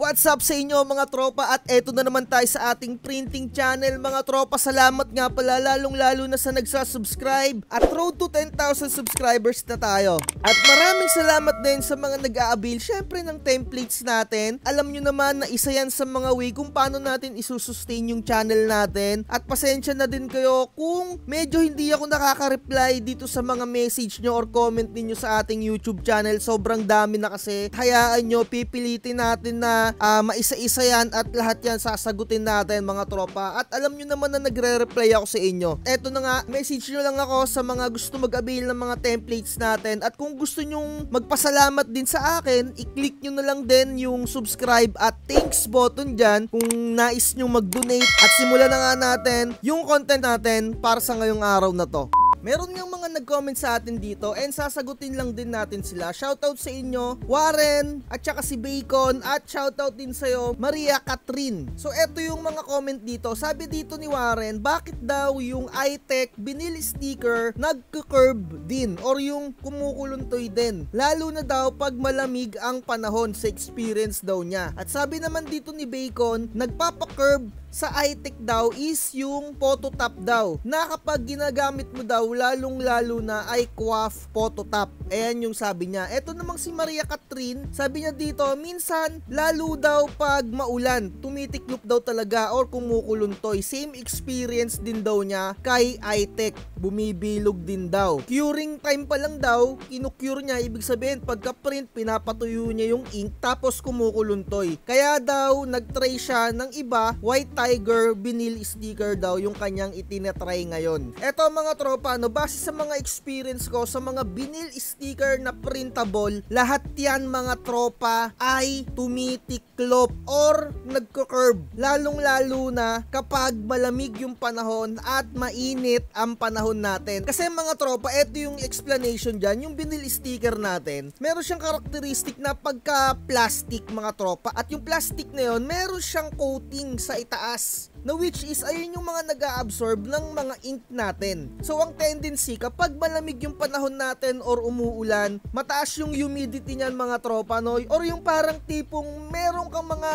What's up sa inyo mga tropa, at eto na naman tayo sa ating printing channel mga tropa. Salamat nga pala lalong lalo na sa nagsasubscribe, at road to 10,000 subscribers na tayo. At maraming salamat din sa mga nag-aabil syempre ng templates natin. Alam nyo naman na isa yan sa mga way kung paano natin isusustain yung channel natin. At pasensya na din kayo kung medyo hindi ako nakaka-reply dito sa mga message nyo or comment ninyo sa ating YouTube channel. Sobrang dami na kasi. Hayaan nyo, pipilitin natin na maisa-isa yan at lahat yan sasagutin natin mga tropa. At alam nyo naman na nagre-reply ako sa inyo. Eto na nga, message nyo lang ako sa mga gusto mag-avail ng mga templates natin. At kung gusto nyong magpasalamat din sa akin, i-click nyo na lang din yung subscribe at thanks button dyan kung nais nyong mag-donate. At simulan na nga natin yung content natin para sa ngayong araw na to. Meron nga mga nag-comment sa atin dito and sasagutin lang din natin sila. Shoutout sa inyo, Warren, at saka si Bacon, at shoutout din sa'yo, Maria Catherine. So eto yung mga comment dito. Sabi dito ni Warren, bakit daw yung iTech vinyl sticker nagka-curve din or yung kumukuluntoy din? Lalo na daw pag malamig ang panahon, sa experience daw niya. At sabi naman dito ni Bacon, nagpapa-curve sa iTech daw is yung photo top daw, na kapag ginagamit mo daw lalong lalo na ay QWAF photo top. Ayan yung sabi niya. Eto namang si Maria Catherine, sabi niya dito, minsan lalo daw pag maulan, tumitiklop daw talaga or kumukuluntoy. Same experience din daw niya kay iTech, bumibilog din daw. Curing time pa lang daw, kinukure niya, ibig sabihin pagka print pinapatuyo niya yung ink tapos kumukuluntoy. Kaya daw nagtry siya ng iba, white Tiger vinyl sticker daw yung kanyang itinatry ngayon. Eto mga tropa, no, base sa mga experience ko sa mga vinyl sticker na printable, lahat yan mga tropa ay tumitiklop or nagko-curve. Lalong lalo na kapag malamig yung panahon at mainit ang panahon natin. Kasi mga tropa, eto yung explanation dyan, yung vinyl sticker natin, meron siyang karakteristik na pagka plastic mga tropa, at yung plastic na yun, meron siyang coating sa itaas, na which is ayun yung mga nag-a-absorb ng mga ink natin. So ang tendency kapag malamig yung panahon natin or umuulan, mataas yung humidity niyan mga tropa, no? Or yung parang tipong meron kang mga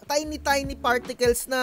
tiny particles na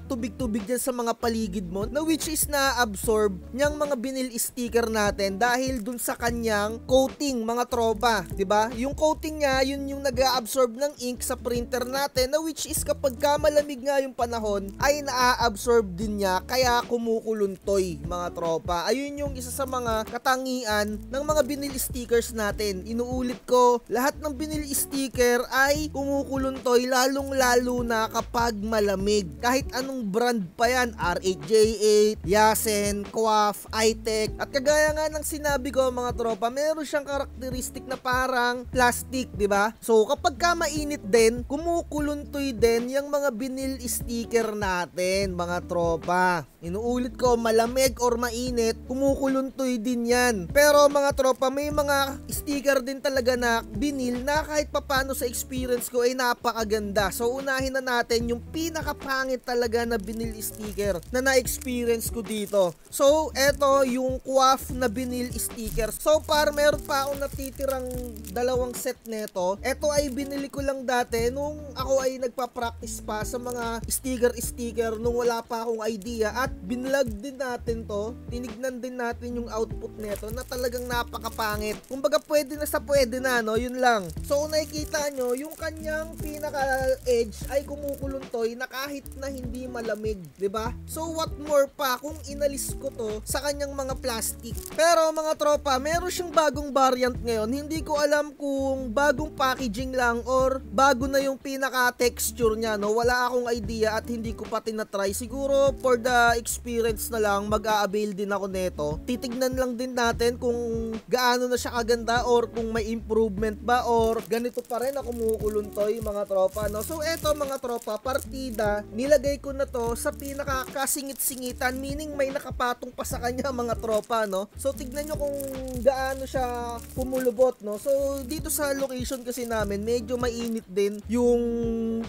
tubig-tubig dyan sa mga paligid mo, na which is na-absorb niyang mga vinyl sticker natin dahil dun sa kanyang coating mga tropa, 'di ba? Yung coating niya, yun yung nag-a-absorb ng ink sa printer natin, na which is kapag malamig nga yung panahon ay na-absorb din niya, kaya kumukuluntoy mga tropa. Ayun yung isa sa mga katangian ng mga vinyl stickers natin. Inuulit ko, lahat ng vinyl sticker ay kumukuluntoy, lalong lalo na kapag malamig. Kahit anong brand pa yan, RH-J8, Yasen, QWAF, iTech. At kagaya nga ng sinabi ko mga tropa, meron siyang karakteristik na parang plastic, di ba? So kapag ka mainit din, kumukuluntoy din yung mga vinyl sticker natin mga tropa. Inuulit ko, malamig or mainit, kumukuluntoy din yan. Pero mga tropa, may mga sticker din talaga na vinyl na kahit papano sa experience ko ay napakaganda. So unahin na natin yung pinakapangit talaga na vinyl sticker na na-experience ko dito. So eto yung QWAF na vinyl sticker. So par meron pa akong natitirang dalawang set neto. Eto ay binili ko lang dati nung ako ay nagpa-practice pa sa mga sticker nung wala pa akong idea, at binlog din natin to. Tinignan din natin yung output neto na talagang napakapangit. Kumbaga pwede na, no? Yun lang. So nakikita nyo, yung kanyang pinaka-edge ay kumukuluntoy na kahit na hindi malamig, 'di ba? So what more pa kung inalis ko to sa kanyang mga plastic. Pero mga tropa, meron siyang bagong variant ngayon. Hindi ko alam kung bagong packaging lang or bago na yung pinaka-texture niya, no? Wala akong idea at hindi ko pa tinatry. Siguro for the experience na lang, mag-a-avail din ako neto. Titignan lang din natin kung gaano na siya kaganda or kung may improvement ba or ganito pa rin na kumukuluntoy mga tropa, no? So eto mga tropa, partida, nilagay ko na to sa pinaka-kasingit-singitan, meaning may nakapatong pa sa kanya mga tropa, no? So tignan nyo kung gaano siya kumulubot, no? So dito sa location kasi namin, medyo mainit din yung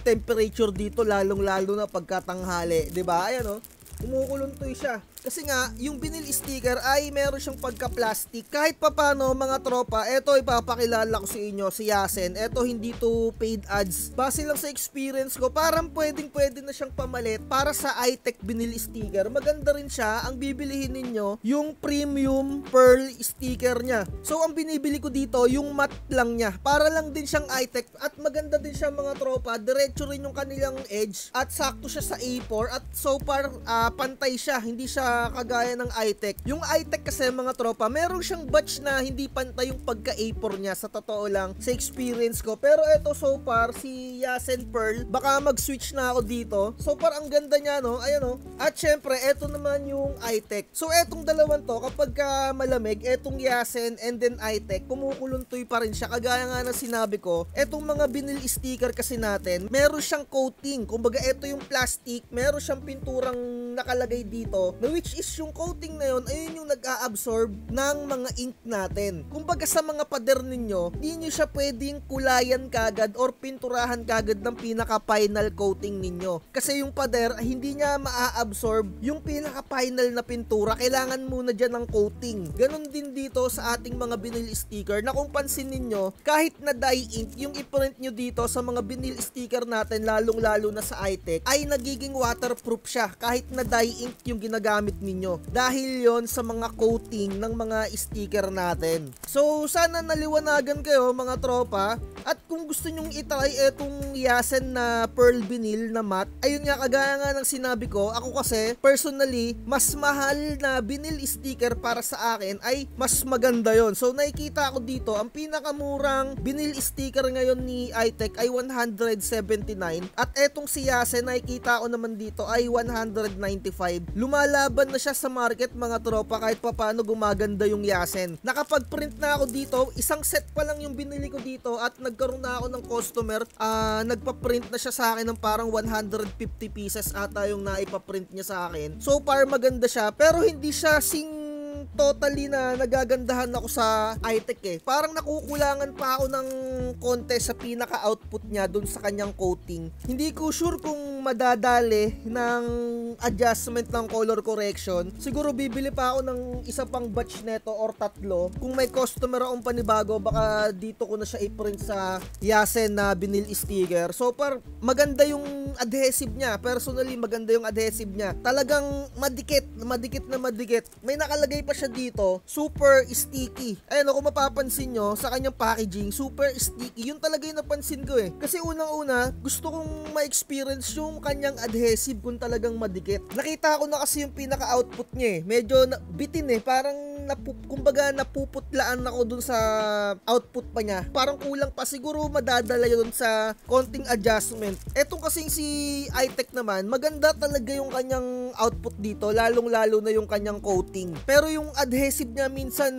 temperature dito, lalong lalo na pagkatanghali, 'di ba? Ayan, no? Kumukuluntoy siya. Kasi nga, yung vinyl sticker ay meron siyang pagka-plastic. Kahit papano mga tropa, eto ipapakilala ko sa inyo, si Yasen. Eto hindi to paid ads. Base lang sa experience ko, parang pwede na siyang pamalit para sa iTech vinyl sticker. Maganda rin siya. Ang bibilihin ninyo, yung premium pearl sticker niya. So, ang binibili ko dito, yung matte lang niya. Para lang din siyang iTech. At maganda din siya mga tropa. Diretso rin yung kanilang edge. At sakto siya sa A4. At so far, pantay siya. Hindi siya kagaya ng iTech. Yung iTech kasi mga tropa, meron siyang batch na hindi pantay yung pagka A4 niya. Sa totoo lang, sa experience ko. Pero eto so far, si Yasen Pearl, baka mag-switch na ako dito. So far, ang ganda niya, no? Ayan, no? At syempre, eto naman yung iTech. So, etong dalawang to, kapag malamig, etong Yasen and then iTech, kumukuluntoy pa rin siya. Kagaya nga na sinabi ko, etong mga vinyl sticker kasi natin, meron siyang coating. Kumbaga, eto yung plastic, meron siyang pinturang nakalagay dito, na which is yung coating na yun, ayun yung nag-a-absorb ng mga ink natin. Kumbaga, sa mga pader ninyo, hindi nyo siya pwedeng kulayan kagad or pinturahan kagad ng pinaka-final coating ninyo. Kasi yung pader, hindi niya maa-absorb yung pinaka-final na pintura. Kailangan muna dyan ng coating. Ganon din dito sa ating mga vinyl sticker na kung pansin ninyo, kahit na dye ink, yung i-print nyo dito sa mga vinyl sticker natin, lalong-lalo na sa iTech, ay nagiging waterproof siya kahit na dye ink yung ginagamit ninyo. Dahil yon sa mga coating ng mga sticker natin. So, sana naliwanagan kayo mga tropa. At kung gusto nyong itry etong Yasen na pearl vinyl na matte, ayun nga, kagaya nga ng sinabi ko, ako kasi personally, mas mahal na vinyl sticker para sa akin ay mas maganda yon. So nakikita ko dito, ang pinakamurang vinyl sticker ngayon ni iTech ay 179 at etong si Yasen nakikita ko naman dito ay 195. Lumalaban na siya sa market mga tropa, kahit papano gumaganda yung Yasen. Nakapag-print na ako dito, isang set pa lang yung binili ko dito at nagkaroon na ako ng customer, nagpa-print na siya sa akin ng parang 150 pieces ata yung naipa-print niya sa akin. So far maganda siya, pero hindi siya totally na nagagandahan ako sa iTech eh. Parang nakukulangan pa ako ng konti sa pinaka-output niya dun sa kanyang coating. Hindi ko sure kung madadali ng adjustment ng color correction. Siguro bibili pa ako ng isa pang batch neto or tatlo. Kung may customer akong panibago, baka dito ko na siya i-print sa Yasen na vinyl sticker. So far, maganda yung adhesive niya. Personally, maganda yung adhesive niya. Talagang madikit na madikit. May nakalagay pa siya dito, super sticky. Ayun, kung mapapansin nyo, sa kanyang packaging, super sticky. Yun talaga yung napansin ko eh. Kasi unang-una, gusto kong ma-experience yung kanyang adhesive kung talagang madikit. Nakita ko na kasi yung pinaka-output niya eh. Medyo bitin eh. Parang kumbaga napuputlaan ako dun sa output pa niya. Parang kulang pa, siguro madadala yun sa konting adjustment. Etong kasing si iTech naman, maganda talaga yung kanyang output dito, lalong-lalo na yung kanyang coating. Pero yung adhesive niya minsan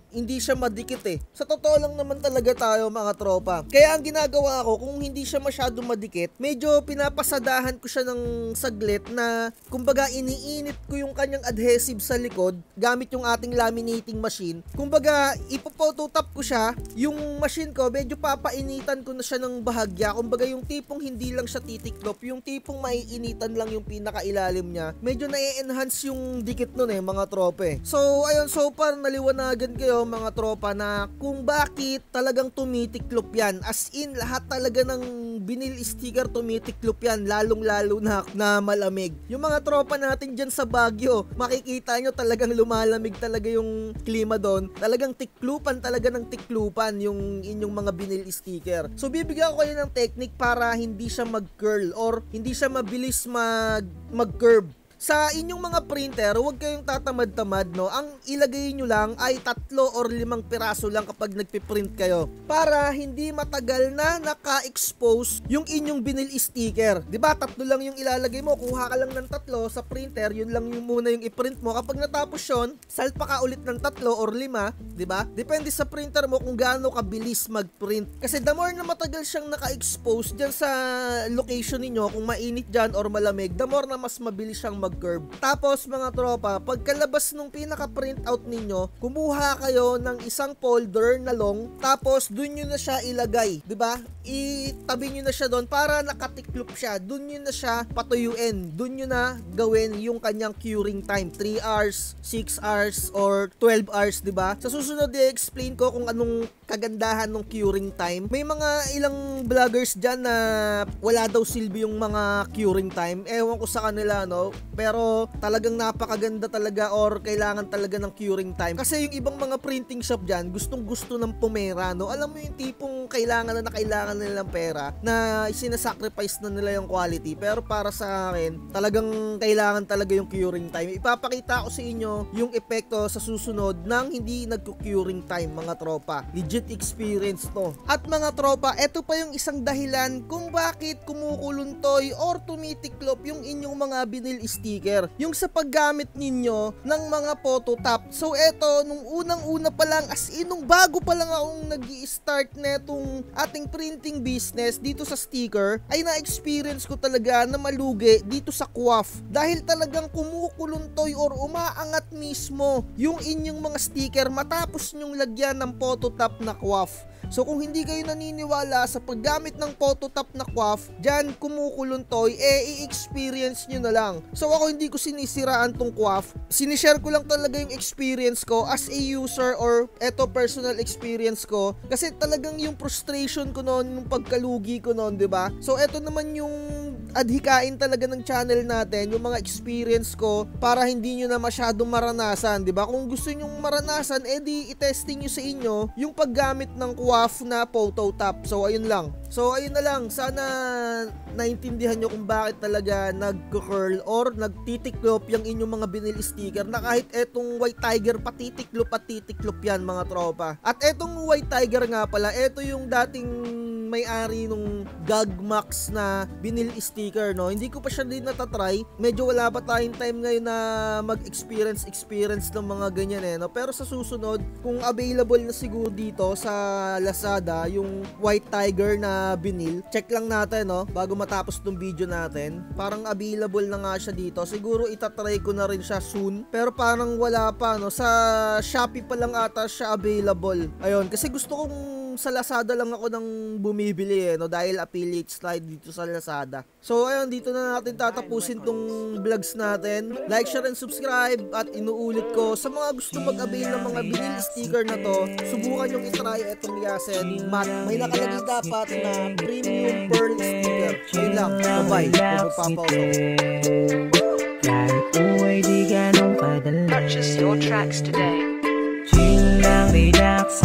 hindi siya madikit eh. Sa totoo lang naman talaga tayo mga tropa. Kaya ang ginagawa ko, kung hindi siya masyado madikit, medyo pinapasadahan ko siya ng saglit na kumbaga iniinit ko yung kanyang adhesive sa likod gamit yung ating laminating machine. Kumbaga ipopototop ko siya, yung machine ko medyo papainitan ko na siya ng bahagya. Kumbaga yung tipong hindi lang siya titiklop, yung tipong maiinitan lang yung pinakailalim niya. Medyo na-enhance yung dikit nun eh mga tropa eh. So ayun, so far naliwanagan kayo mga tropa na kung bakit talagang tumitiklop yan. As in, lahat talaga ng vinyl sticker tumitiklop yan, lalong-lalo na malamig. Yung mga tropa natin dyan sa Baguio, makikita nyo talagang lumalamig talaga yung klima doon. Talagang tiklupan talaga ng tiklupan yung inyong mga vinyl sticker. So bibigyan ko kayo ng technique para hindi siya mag-curl or hindi siya mabilis mag-curve. Sa inyong mga printer, huwag kayong tatamad-tamad, no? Ang ilagay nyo lang ay 3 or 5 piraso lang kapag nagpiprint kayo para hindi matagal na naka-expose yung inyong vinyl sticker. Diba? 3 lang yung ilalagay mo. Kuha ka lang ng 3 sa printer, yun lang yung muna yung i-print mo. Kapag natapos yun, salpa ka ulit ng 3 or 5, diba? Depende sa printer mo kung gaano kabilis mag-print. Kasi the more na matagal siyang naka-expose dyan sa location ninyo, kung mainit dyan or malamig, the more na mas mabilis siyang mag curve. Tapos mga tropa, pagkalabas nung pinaka-printout ninyo, kumuha kayo ng isang folder na long, tapos dun nyo na siya ilagay, 'di ba? Itabi nyo na siya doon para nakatiklop siya. Dun nyo na siya patuyuin. Dun nyo na gawin yung kanyang curing time. 3 hours, 6 hours, or 12 hours, 'di ba? Sa susunod i-explain ko kung anong kagandahan ng curing time. May mga ilang vloggers dyan na wala daw silbi yung mga curing time. Ewan ko sa kanila, no? Pero talagang napakaganda talaga or kailangan talaga ng curing time. Kasi yung ibang mga printing shop dyan, gustong gusto ng pumera, no? Alam mo yung tipong kailangan nila ng pera na sinasacrifice na nila yung quality. Pero para sa akin, talagang kailangan talaga yung curing time. Ipapakita ko sa inyo yung epekto sa susunod ng hindi nagko-curing time, mga tropa. Legit experience to. At mga tropa, eto pa yung isang dahilan kung bakit kumukuluntoy or tumitiklop yung inyong mga vinyl sticker. Yung sa paggamit ninyo ng mga phototop. So eto, nung unang-una pa lang, as in, nung bago pa lang akong nag-i-start netong ating printing business dito sa sticker, ay na-experience ko talaga na malugi dito sa QWAF. Dahil talagang kumukuluntoy or umaangat mismo yung inyong mga sticker matapos nyong lagyan ng phototop na QWAF. So kung hindi kayo naniniwala sa paggamit ng phototop na QWAF, dyan kumukuluntoy, i-experience nyo na lang. So ako hindi ko sinisiraan tong QWAF. Sinishare ko lang talaga yung experience ko as a user or eto personal experience ko. Kasi talagang yung frustration ko noon, yung pagkalugi ko noon, 'di ba? So eto naman yung adhikain talaga ng channel natin, yung mga experience ko para hindi nyo na masyadong maranasan, 'di ba? Kung gusto niyo maranasan, edi i-testing nyo sa inyo yung paggamit ng QWAF na phototop. So ayun lang. So ayun na lang. Sana naintindihan nyo kung bakit talaga nagko-curl or nagtitiklop yung inyong mga vinyl sticker na kahit etong White Tiger patitiklop at titiklop yan, mga tropa. At etong White Tiger nga pala, eto yung dating may-ari nung Gagmax na vinyl sticker, no? Hindi ko pa siya din natatry. Medyo wala pa tayong time ngayon na mag-experience ng mga ganyan, eh, no? Pero sa susunod, kung available na siguro dito sa Lazada yung White Tiger na vinyl, check lang natin, no? Bago matapos tong video natin. Parang available na nga siya dito. Siguro itatry ko na rin siya soon. Pero parang wala pa, no? Sa Shopee pa lang ata siya available. Ayun, kasi gusto kong sa Lazada lang ako nang bumibili, eh, no? Dahil affiliate slide dito sa Lazada. So ayun, dito na natin tatapusin tong vlogs natin. Like, share, and subscribe. At inuulit ko, sa mga gusto mag-avail ng mga vinyl sticker na to, subukan yung itry itong Yasen matte. May nakalagay dapat na premium pearl sticker. Ayun lang, bye-bye. Purchase your tracks today. Chill lang, relax,